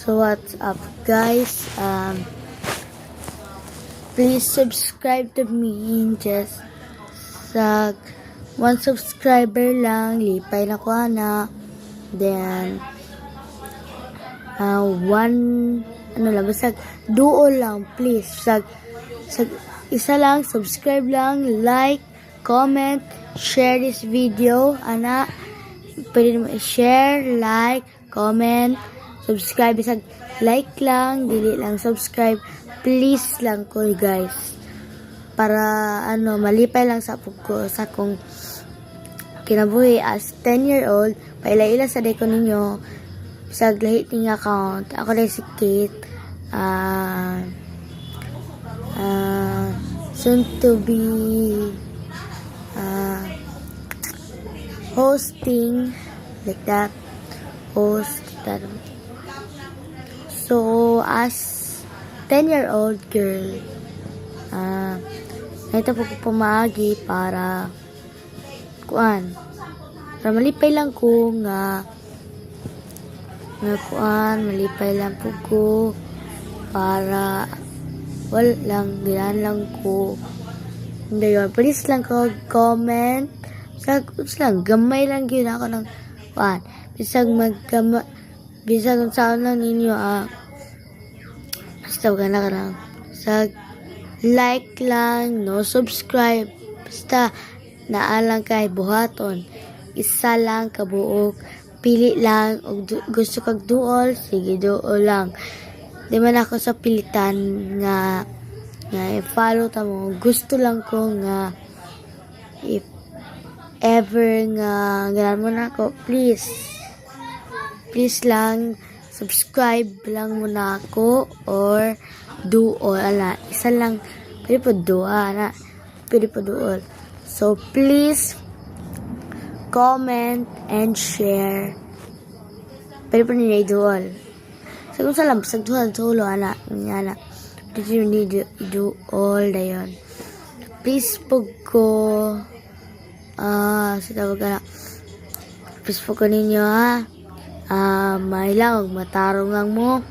So what's up guys? Please subscribe to me. Just sa 1 subscriber lang, lipay na ko na. Then basta duo lang please. Sa isa lang, subscribe lang, like, comment, share this video. Pwede mo i-share, like, comment, subscribe. Isang like lang, dili lang subscribe. Please lang ko guys. Para malipay lang sa kong kinabuhi as 10-year-old. Paila-ila sa day ko ninyo. Sa lahit ng account. Ako na si Kate. Soon to be hosting like that. So as 10-year-old girl, ito po pumagi para malipay lang ko malipay lang po ko para diyan lang ko. Hindi yun. Please lang ko comment. Lang, gamay lang yun ako ng bisag kung saan lang ninyo basta ka lang like lang, no subscribe, basta naalang kay buhaton, isa lang kabuok, pili lang, og gusto kag duol, sige duol lang. Di man ako sa pilitan nga i-follow ta mo. Gusto lang ko nga if ever nga ganan mo na ako, please lang subscribe lang muna ako or duol. Isa lang, pwede po duol. So please comment and share. Pwede po nila i-duol. So kung salam sa duol did you need do all dayon. Please po ko please po ko ninyo mailang matarong lang mo.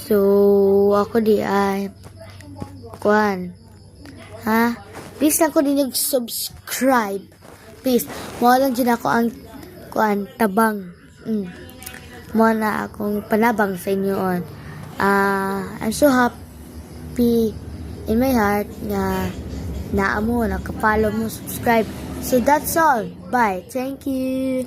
So ako di please lang ko din subscribe. Please mo lang dyan ako ang tabang mo na akong panabang sa inyo on. I'm so happy in my heart na nakapollow mo, subscribe. So that's all. Bye. Thank you.